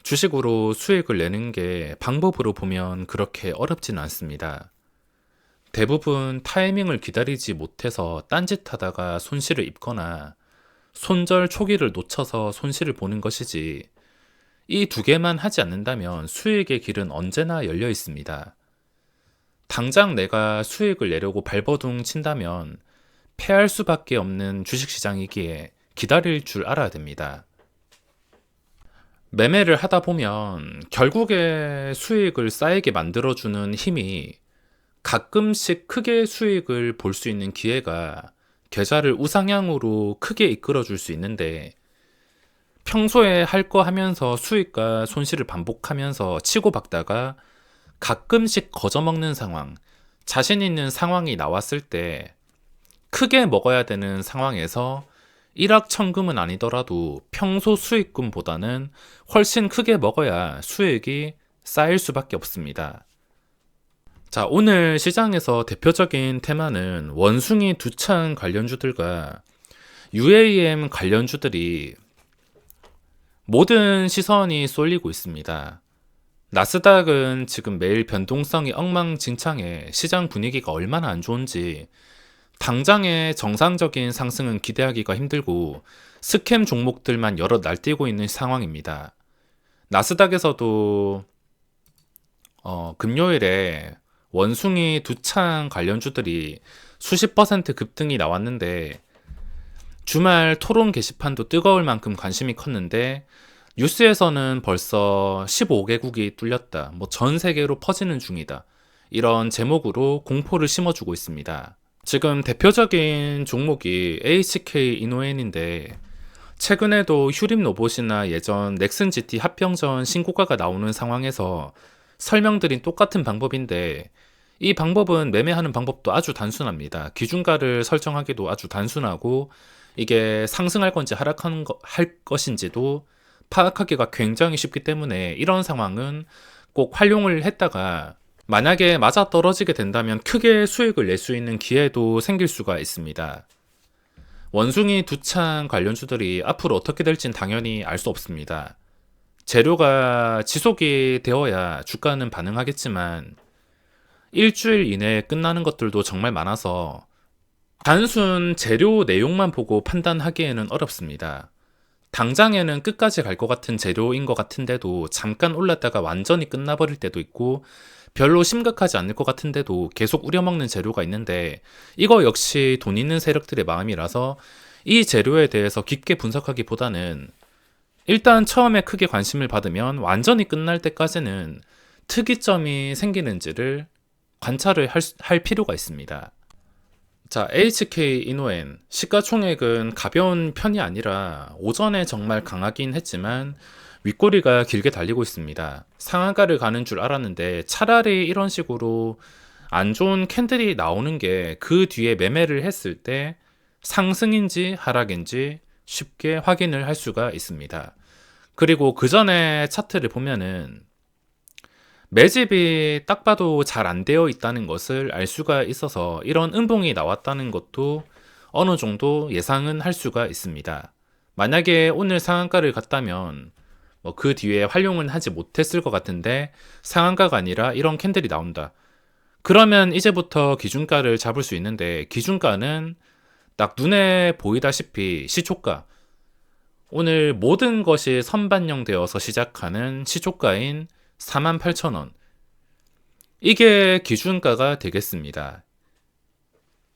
주식으로 수익을 내는 게 방법으로 보면 그렇게 어렵진 않습니다. 대부분 타이밍을 기다리지 못해서 딴짓하다가 손실을 입거나 손절 초기를 놓쳐서 손실을 보는 것이지, 이 두 개만 하지 않는다면 수익의 길은 언제나 열려 있습니다. 당장 내가 수익을 내려고 발버둥 친다면 패할 수밖에 없는 주식시장이기에 기다릴 줄 알아야 됩니다. 매매를 하다 보면 결국에 수익을 쌓이게 만들어주는 힘이 가끔씩 크게 수익을 볼 수 있는 기회가 계좌를 우상향으로 크게 이끌어줄 수 있는데, 평소에 할 거 하면서 수익과 손실을 반복하면서 치고받다가 가끔씩 거저먹는 상황, 자신 있는 상황이 나왔을 때 크게 먹어야 되는 상황에서 일확천금은 아니더라도 평소 수익금보다는 훨씬 크게 먹어야 수익이 쌓일 수밖에 없습니다. 자, 오늘 시장에서 대표적인 테마는 원숭이 두창 관련주들과 UAM 관련주들이 모든 시선이 쏠리고 있습니다. 나스닥은 지금 매일 변동성이 엉망진창에 시장 분위기가 얼마나 안 좋은지 당장의 정상적인 상승은 기대하기가 힘들고 스캠 종목들만 여러 날뛰고 있는 상황입니다. 나스닥에서도 금요일에 원숭이 두창 관련주들이 수십 퍼센트 급등이 나왔는데, 주말 토론 게시판도 뜨거울 만큼 관심이 컸는데 뉴스에서는 벌써 15개국이 뚫렸다, 전 세계로 퍼지는 중이다, 이런 제목으로 공포를 심어주고 있습니다. 지금 대표적인 종목이 HK 이노엔인데, 최근에도 휴림 로봇이나 예전 넥슨 GT 합병전 신고가가 나오는 상황에서 설명드린 똑같은 방법인데, 이 방법은 매매하는 방법도 아주 단순합니다. 기준가를 설정하기도 아주 단순하고, 이게 상승할 건지 할 것인지도 파악하기가 굉장히 쉽기 때문에 이런 상황은 꼭 활용을 했다가 만약에 맞아 떨어지게 된다면 크게 수익을 낼 수 있는 기회도 생길 수가 있습니다. 원숭이 두창 관련주들이 앞으로 어떻게 될진 당연히 알 수 없습니다. 재료가 지속이 되어야 주가는 반응하겠지만 일주일 이내에 끝나는 것들도 정말 많아서 단순 재료 내용만 보고 판단하기에는 어렵습니다. 당장에는 끝까지 갈 것 같은 재료인 것 같은데도 잠깐 올랐다가 완전히 끝나버릴 때도 있고, 별로 심각하지 않을 것 같은데도 계속 우려먹는 재료가 있는데, 이거 역시 돈 있는 세력들의 마음이라서 이 재료에 대해서 깊게 분석하기보다는 일단 처음에 크게 관심을 받으면 완전히 끝날 때까지는 특이점이 생기는지를 관찰을 할 필요가 있습니다. 자, HK 이노엔 시가총액은 가벼운 편이 아니라 오전에 정말 강하긴 했지만 윗꼬리가 길게 달리고 있습니다. 상한가를 가는 줄 알았는데 차라리 이런 식으로 안 좋은 캔들이 나오는 게 그 뒤에 매매를 했을 때 상승인지 하락인지 쉽게 확인을 할 수가 있습니다. 그리고 그 전에 차트를 보면은 매집이 딱 봐도 잘 안 되어 있다는 것을 알 수가 있어서 이런 음봉이 나왔다는 것도 어느 정도 예상은 할 수가 있습니다. 만약에 오늘 상한가를 갔다면 그 뒤에 활용은 하지 못했을 것 같은데 상한가가 아니라 이런 캔들이 나온다. 그러면 이제부터 기준가를 잡을 수 있는데, 기준가는 딱 눈에 보이다시피 시초가, 오늘 모든 것이 선반영되어서 시작하는 시초가인 48,000원, 이게 기준가가 되겠습니다.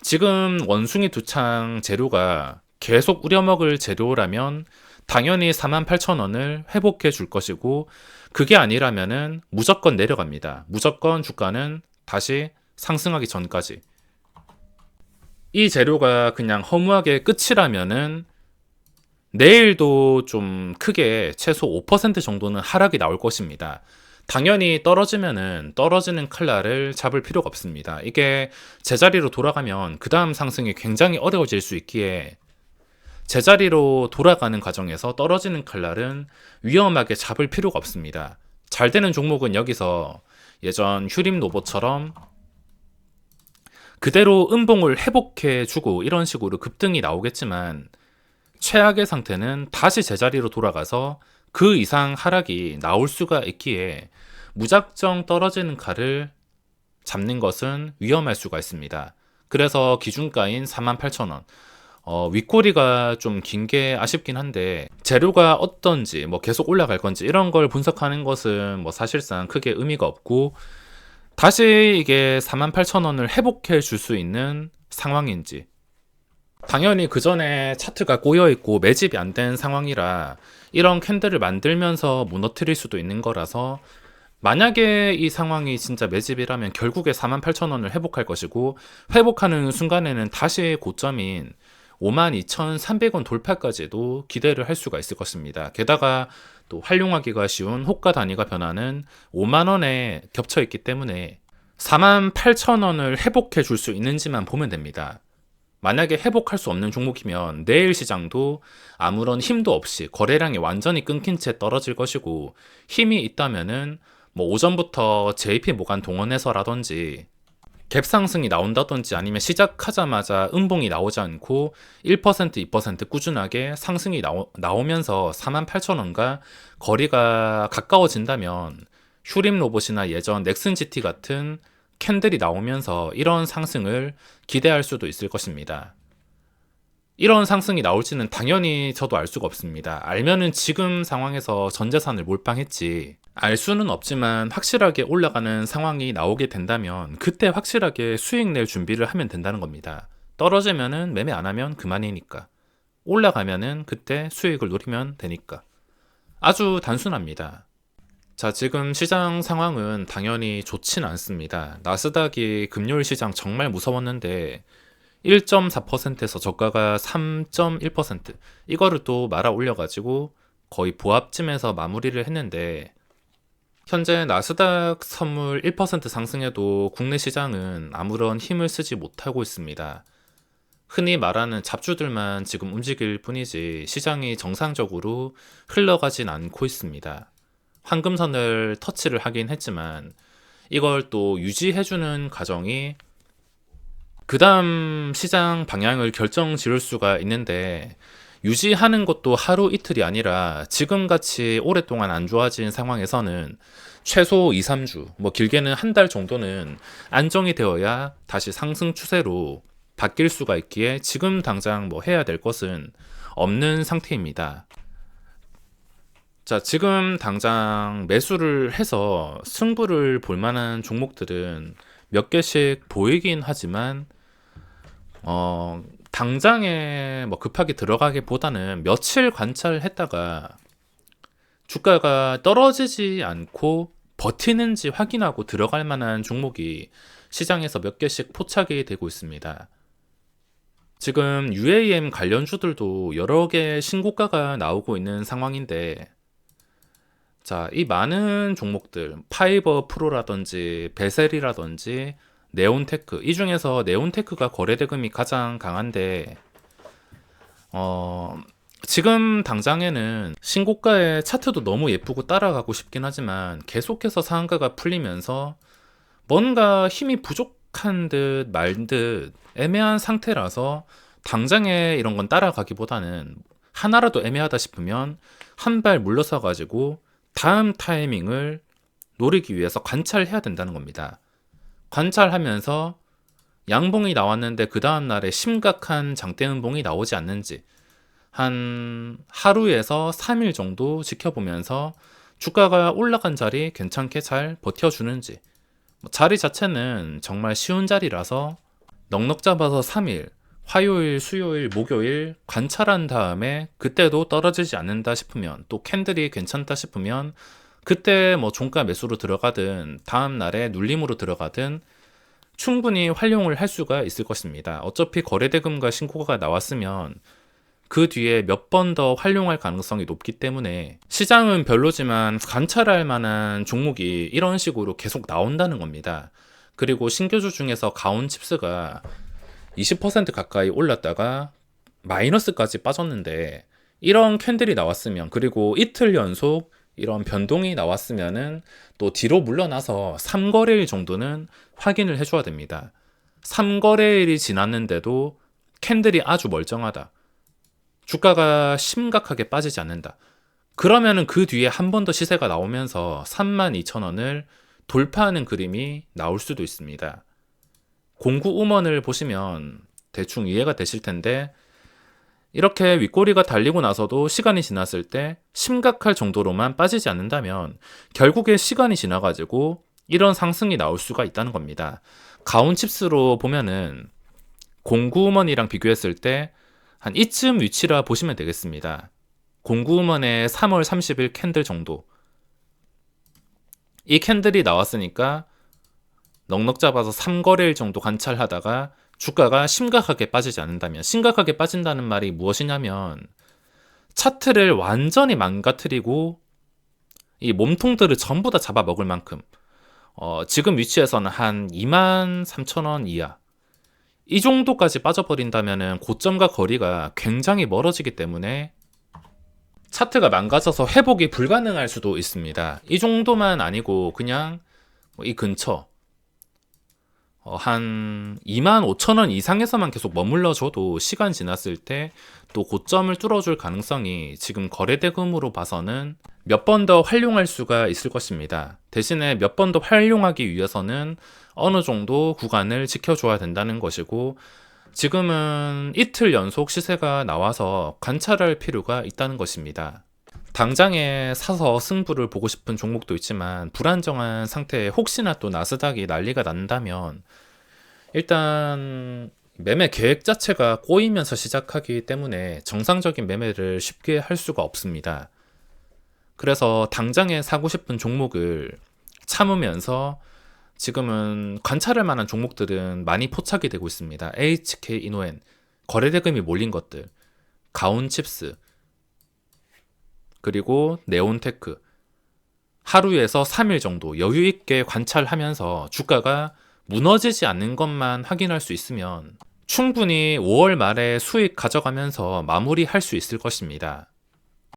지금 원숭이 두창 재료가 계속 우려먹을 재료라면 당연히 48,000원을 회복해 줄 것이고, 그게 아니라면은 무조건 내려갑니다. 무조건 주가는 다시 상승하기 전까지. 이 재료가 그냥 허무하게 끝이라면은 내일도 좀 크게 최소 5% 정도는 하락이 나올 것입니다. 당연히 떨어지면은 떨어지는 칼날을 잡을 필요가 없습니다. 이게 제자리로 돌아가면 그 다음 상승이 굉장히 어려워질 수 있기에 제자리로 돌아가는 과정에서 떨어지는 칼날은 위험하게 잡을 필요가 없습니다. 잘 되는 종목은 여기서 예전 휴림 로봇처럼 그대로 음봉을 회복해주고 이런 식으로 급등이 나오겠지만, 최악의 상태는 다시 제자리로 돌아가서 그 이상 하락이 나올 수가 있기에 무작정 떨어지는 칼을 잡는 것은 위험할 수가 있습니다. 그래서 기준가인 48,000원, 윗꼬리가 좀 긴 게 아쉽긴 한데 재료가 어떤지 뭐 계속 올라갈 건지 이런 걸 분석하는 것은 뭐 사실상 크게 의미가 없고, 다시 이게 48,000원을 회복해 줄 수 있는 상황인지, 당연히 그 전에 차트가 꼬여 있고 매집이 안 된 상황이라 이런 캔들을 만들면서 무너뜨릴 수도 있는 거라서, 만약에 이 상황이 진짜 매집이라면 결국에 48,000원을 회복할 것이고, 회복하는 순간에는 다시 고점인 52,300원 돌파까지도 기대를 할 수가 있을 것입니다. 게다가 또 활용하기가 쉬운 호가 단위가 변화는 5만원에 겹쳐 있기 때문에 48,000원을 회복해 줄 수 있는지만 보면 됩니다. 만약에 회복할 수 없는 종목이면 내일 시장도 아무런 힘도 없이 거래량이 완전히 끊긴 채 떨어질 것이고, 힘이 있다면은 뭐 오전부터 JP모간 동원해서라든지 갭 상승이 나온다든지, 아니면 시작하자마자 음봉이 나오지 않고 1%, 2% 꾸준하게 상승이 나오면서 48,000원과 거리가 가까워진다면 휴림 로봇이나 예전 넥슨 GT 같은 캔들이 나오면서 이런 상승을 기대할 수도 있을 것입니다. 이런 상승이 나올지는 당연히 저도 알 수가 없습니다. 알면은 지금 상황에서 전 재산을 몰빵했지, 알 수는 없지만 확실하게 올라가는 상황이 나오게 된다면 그때 확실하게 수익 낼 준비를 하면 된다는 겁니다. 떨어지면은 매매 안 하면 그만이니까, 올라가면은 그때 수익을 노리면 되니까. 아주 단순합니다. 자, 지금 시장 상황은 당연히 좋진 않습니다. 나스닥이 금요일 시장 정말 무서웠는데 1.4%에서 저가가 3.1%, 이거를 또 말아 올려가지고 거의 보합쯤에서 마무리를 했는데, 현재 나스닥 선물 1% 상승해도 국내 시장은 아무런 힘을 쓰지 못하고 있습니다. 흔히 말하는 잡주들만 지금 움직일 뿐이지 시장이 정상적으로 흘러가진 않고 있습니다. 황금선을 터치를 하긴 했지만 이걸 또 유지해주는 과정이 그 다음 시장 방향을 결정 지을 수가 있는데, 유지하는 것도 하루 이틀이 아니라 지금같이 오랫동안 안 좋아진 상황에서는 최소 2, 3주, 뭐 길게는 한 달 정도는 안정이 되어야 다시 상승 추세로 바뀔 수가 있기에 지금 당장 뭐 해야 될 것은 없는 상태입니다. 자, 지금 당장 매수를 해서 승부를 볼 만한 종목들은 몇 개씩 보이긴 하지만 당장에 뭐 급하게 들어가기보다는 며칠 관찰했다가 주가가 떨어지지 않고 버티는지 확인하고 들어갈 만한 종목이 시장에서 몇 개씩 포착이 되고 있습니다. 지금 UAM 관련주들도 여러 개 신고가가 나오고 있는 상황인데, 자, 이 많은 종목들, 파이버 프로라든지 베셀이라든지 네온테크, 이 중에서 네온테크가 거래대금이 가장 강한데, 지금 당장에는 신고가의 차트도 너무 예쁘고 따라가고 싶긴 하지만 계속해서 상한가가 풀리면서 뭔가 힘이 부족한 듯 말 듯 애매한 상태라서 당장에 이런 건 따라가기보다는 하나라도 애매하다 싶으면 한 발 물러서 가지고 다음 타이밍을 노리기 위해서 관찰해야 된다는 겁니다. 관찰하면서 양봉이 나왔는데 그 다음 날에 심각한 장대 음봉이 나오지 않는지 한 하루에서 3일 정도 지켜보면서 주가가 올라간 자리 괜찮게 잘 버텨주는지, 자리 자체는 정말 쉬운 자리라서 넉넉 잡아서 3일, 화요일, 수요일, 목요일 관찰한 다음에 그때도 떨어지지 않는다 싶으면, 또 캔들이 괜찮다 싶으면 그때 뭐 종가 매수로 들어가든 다음 날에 눌림으로 들어가든 충분히 활용을 할 수가 있을 것입니다. 어차피 거래대금과 신고가가 나왔으면 그 뒤에 몇 번 더 활용할 가능성이 높기 때문에 시장은 별로지만 관찰할 만한 종목이 이런 식으로 계속 나온다는 겁니다. 그리고 신규주 중에서 가온칩스가 20% 가까이 올랐다가 마이너스까지 빠졌는데, 이런 캔들이 나왔으면, 그리고 이틀 연속 이런 변동이 나왔으면은 또 뒤로 물러나서 3거래일 정도는 확인을 해줘야 됩니다. 3거래일이 지났는데도 캔들이 아주 멀쩡하다, 주가가 심각하게 빠지지 않는다, 그러면은 그 뒤에 한 번 더 시세가 나오면서 32,000원을 돌파하는 그림이 나올 수도 있습니다. 공구 음원을 보시면 대충 이해가 되실 텐데, 이렇게 윗꼬리가 달리고 나서도 시간이 지났을 때 심각할 정도로만 빠지지 않는다면 결국에 시간이 지나가지고 이런 상승이 나올 수가 있다는 겁니다. 가온칩스로 보면은 공구음원이랑 비교했을 때 한 이쯤 위치라 보시면 되겠습니다. 공구음원의 3월 30일 캔들 정도. 이 캔들이 나왔으니까 넉넉 잡아서 3거래일 정도 관찰하다가 주가가 심각하게 빠지지 않는다면, 심각하게 빠진다는 말이 무엇이냐면 차트를 완전히 망가뜨리고 이 몸통들을 전부 다 잡아먹을 만큼 지금 위치에서는 한 23,000원 이하 이 정도까지 빠져버린다면 고점과 거리가 굉장히 멀어지기 때문에 차트가 망가져서 회복이 불가능할 수도 있습니다. 이 정도만 아니고 그냥 이 근처 한 25,000원 이상에서만 계속 머물러줘도 시간 지났을 때 또 고점을 뚫어줄 가능성이 지금 거래대금으로 봐서는 몇 번 더 활용할 수가 있을 것입니다. 대신에 몇 번 더 활용하기 위해서는 어느 정도 구간을 지켜줘야 된다는 것이고, 지금은 이틀 연속 시세가 나와서 관찰할 필요가 있다는 것입니다. 당장에 사서 승부를 보고 싶은 종목도 있지만 불안정한 상태에 혹시나 또 나스닥이 난리가 난다면 일단 매매 계획 자체가 꼬이면서 시작하기 때문에 정상적인 매매를 쉽게 할 수가 없습니다. 그래서 당장에 사고 싶은 종목을 참으면서 지금은 관찰할 만한 종목들은 많이 포착이 되고 있습니다. HK 이노엔, 거래대금이 몰린 것들, 가온칩스, 그리고 네온테크, 하루에서 3일 정도 여유 있게 관찰하면서 주가가 무너지지 않는 것만 확인할 수 있으면 충분히 5월 말에 수익 가져가면서 마무리할 수 있을 것입니다.